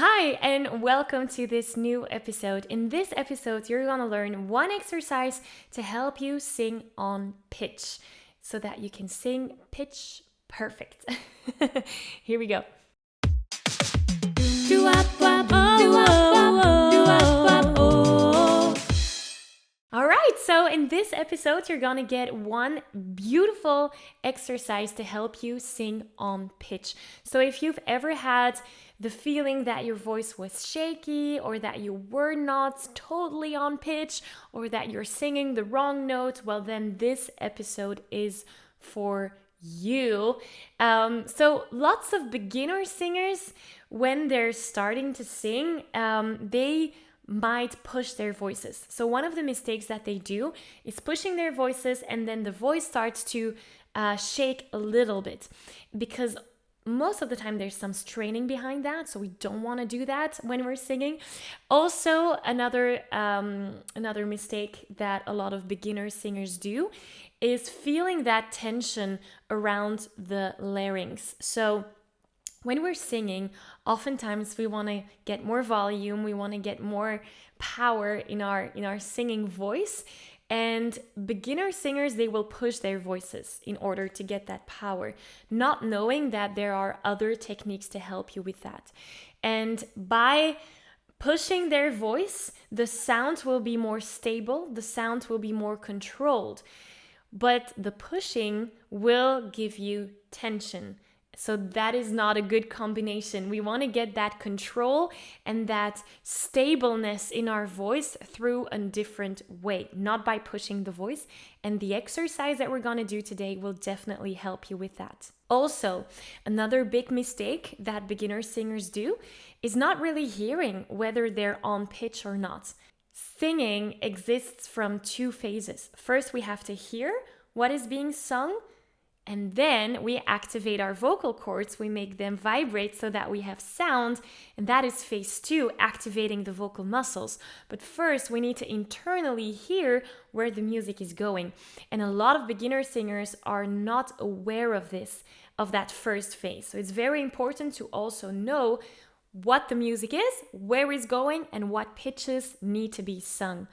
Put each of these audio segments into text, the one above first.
Hi, and welcome to this new episode. In this episode, you're going to learn one exercise to help you sing on pitch so that you can sing pitch perfect. Here we go. All right, so in this episode, you're gonna get one beautiful exercise to help you sing on pitch. So if you've ever had the feeling that your voice was shaky, or that you were not totally on pitch, or that you're singing the wrong note, well, then this episode is for you. So lots of beginner singers, when they're starting to sing, they might push their voices. So one of the mistakes that they do is pushing their voices, and then the voice starts to shake a little bit, because most of the time there's some straining behind that, so we don't want to do that when we're singing. Also, another mistake that a lot of beginner singers do is feeling that tension around the larynx. So when we're singing, oftentimes we want to get more volume, we want to get more power in our singing voice. And beginner singers, they will push their voices in order to get that power, not knowing that there are other techniques to help you with that. And by pushing their voice, the sound will be more stable, the sound will be more controlled, but the pushing will give you tension. So that is not a good combination. We want to get that control and that stableness in our voice through a different way, not by pushing the voice. And the exercise that we're going to do today will definitely help you with that. Also, another big mistake that beginner singers do is not really hearing whether they're on pitch or not. Singing exists from two phases. First, we have to hear what is being sung, and then we activate our vocal cords, we make them vibrate so that we have sound, and that is phase 2, activating the vocal muscles. But first, we need to internally hear where the music is going. And a lot of beginner singers are not aware of this, of that first phase. So it's very important to also know what the music is, where it's going, and what pitches need to be sung.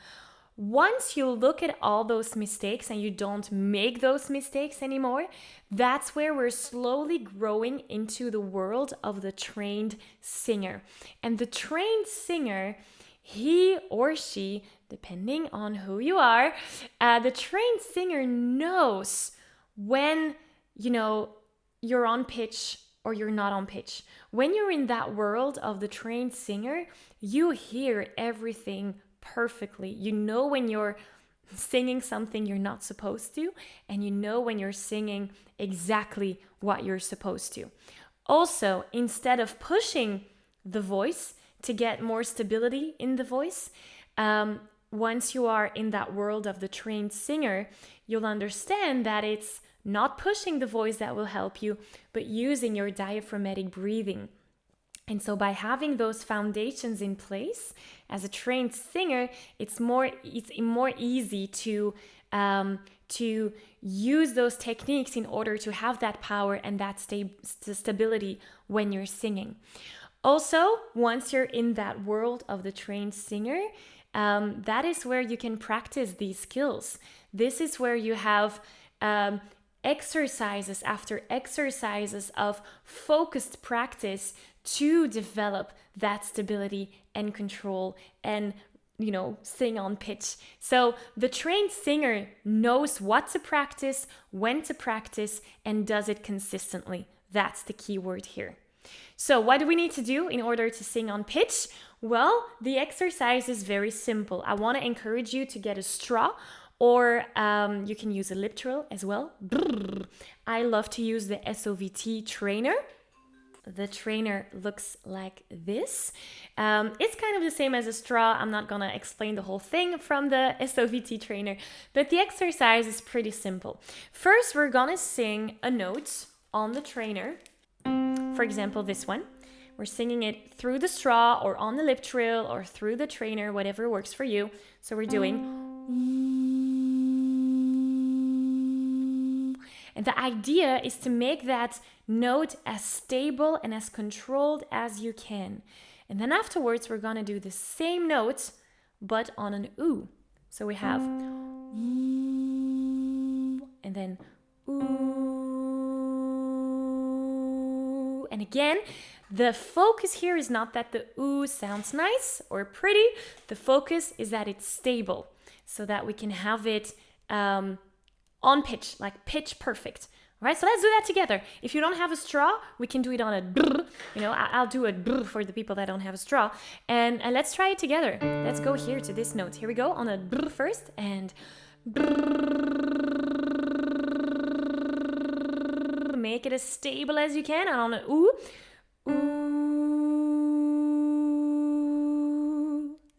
Once you look at all those mistakes and you don't make those mistakes anymore, that's where we're slowly growing into the world of the trained singer. And the trained singer, he or she, depending on who you are, the trained singer knows when, you're on pitch or you're not on pitch. When you're in that world of the trained singer, you hear everything perfectly. You know when you're singing something you're not supposed to, and you know when you're singing exactly what you're supposed to. Also, instead of pushing the voice to get more stability in the voice, once you are in that world of the trained singer, you'll understand that it's not pushing the voice that will help you, but using your diaphragmatic breathing. And so by having those foundations in place, as a trained singer, it's more easy to use those techniques in order to have that power and that stability when you're singing. Also, once you're in that world of the trained singer, that is where you can practice these skills. This is where you have exercises after exercises of focused practice to develop that stability and control and, sing on pitch. So the trained singer knows what to practice, when to practice, and does it consistently. That's the key word here. So what do we need to do in order to sing on pitch? Well, the exercise is very simple. I want to encourage you to get a straw, or you can use a lip trill as well. I love to use the SOVT trainer. The trainer looks like this. It's kind of the same as a straw. I'm not gonna explain the whole thing from the SOVT trainer, but the exercise is pretty simple. First, we're gonna sing a note on the trainer. For example, this one. We're singing it through the straw or on the lip trill or through the trainer, whatever works for you. So we're doing... And the idea is to make that note as stable and as controlled as you can. And then afterwards, we're gonna do the same note, but on an oo. So we have and then ooh. And again, the focus here is not that the ooh sounds nice or pretty. The focus is that it's stable so that we can have it on pitch, like pitch perfect. All right, so let's do that together. If you don't have a straw, we can do it on a brr. You know, I'll do a brr for the people that don't have a straw. And let's try it together. Let's go here to this note. Here we go on a brr first and brr. Make it as stable as you can. And on an ooh, ooh.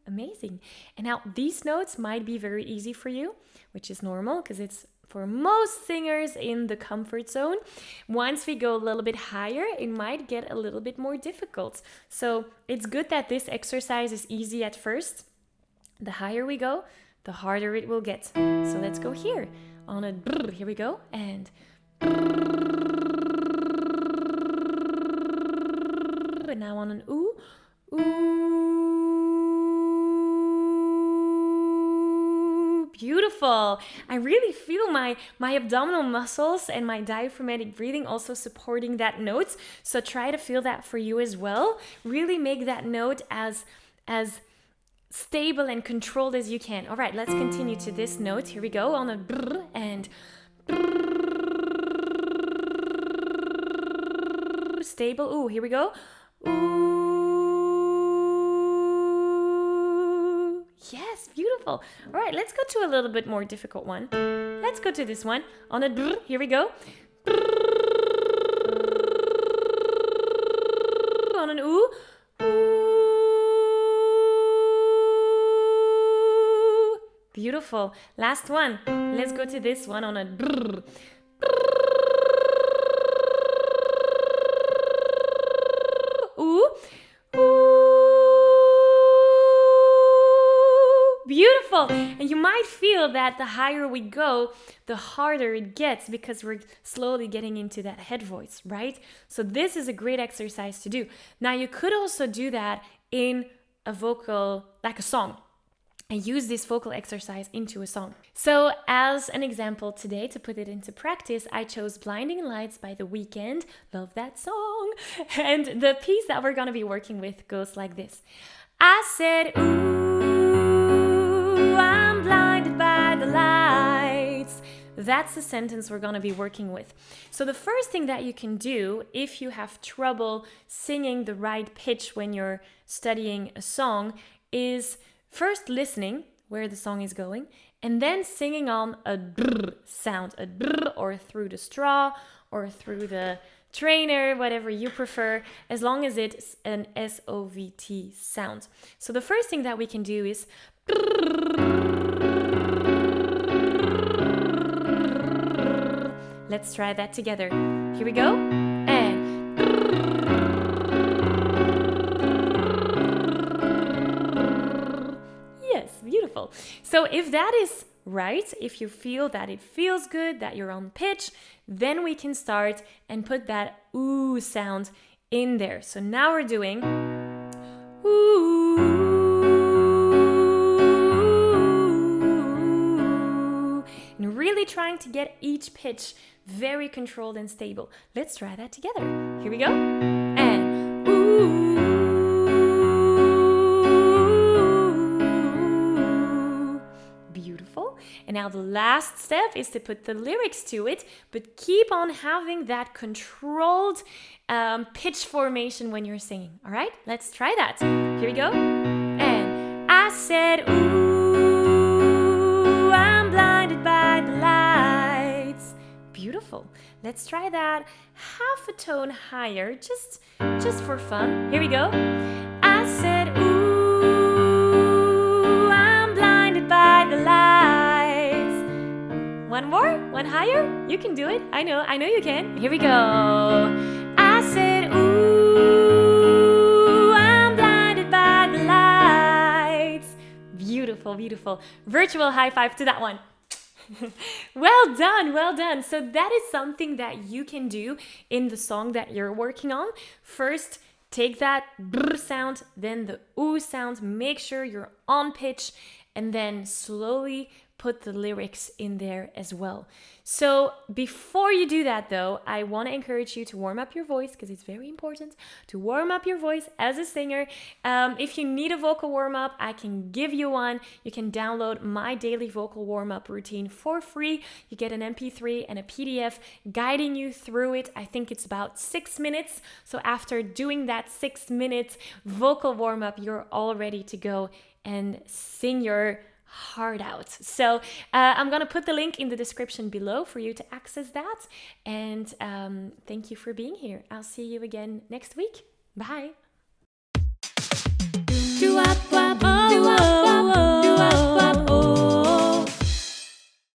Amazing. And now these notes might be very easy for you, which is normal because it's for most singers in the comfort zone. Once we go a little bit higher, it might get a little bit more difficult. So it's good that this exercise is easy at first. The higher we go, the harder it will get. So let's go here on a brr. Here we go. And now on an ooh, ooh. Beautiful. I really feel my abdominal muscles and my diaphragmatic breathing also supporting that note. So try to feel that for you as well. Really make that note as stable and controlled as you can. All right, let's continue to this note. Here we go on a brr and brr. Stable. Ooh, here we go. Ooh. Yes, beautiful. All right, let's go to a little bit more difficult one. Let's go to this one on a brr. Here we go. On an ooh. Ooh. Beautiful. Last one. Let's go to this one on a brr. Ooh. Beautiful. And you might feel that the higher we go, the harder it gets because we're slowly getting into that head voice, right? So this is a great exercise to do. Now you could also do that in a vocal, like a song, and use this vocal exercise into a song. So as an example today, to put it into practice, I chose Blinding Lights by The Weeknd. Love that song. And the piece that we're gonna be working with goes like this. I said, ooh, I'm blinded by the lights. That's the sentence we're gonna be working with. So the first thing that you can do if you have trouble singing the right pitch when you're studying a song is first listening where the song is going and then singing on a brr sound, a brr, or through the straw or through the trainer, whatever you prefer, as long as it's an SOVT sound. So the first thing that we can do is let's try that together. Here we go. And yes, beautiful. So if that is right, if you feel that it feels good, that you're on pitch, then we can start and put that ooh sound in there. So now we're doing ooh, and really trying to get each pitch very controlled and stable. Let's try that together. Here we go. And ooh. And now the last step is to put the lyrics to it, but keep on having that controlled pitch formation when you're singing. All right, let's try that. Here we go. And I said, ooh, I'm blinded by the lights. Beautiful. Let's try that half a tone higher, just for fun. Here we go. I said, ooh, I'm blinded by the lights. One more, one higher. You can do it. I know you can. Here we go. I said, ooh, I'm blinded by the lights. Beautiful, beautiful. Virtual high five to that one. Well done, well done. So that is something that you can do in the song that you're working on. First, take that brr sound, then the ooh sound, make sure you're on pitch, and then slowly put the lyrics in there as well. So before you do that though, I want to encourage you to warm up your voice, because it's very important to warm up your voice as a singer. If you need a vocal warm-up, I can give you one. You can download my daily vocal warm-up routine for free. You get an MP3 and a PDF guiding you through it. I think it's about 6 minutes. So after doing that 6-minute vocal warm-up, you're all ready to go and sing your heart out. So I'm gonna put the link in the description below for you to access that. And thank you for being here. I'll see you again next week. Bye.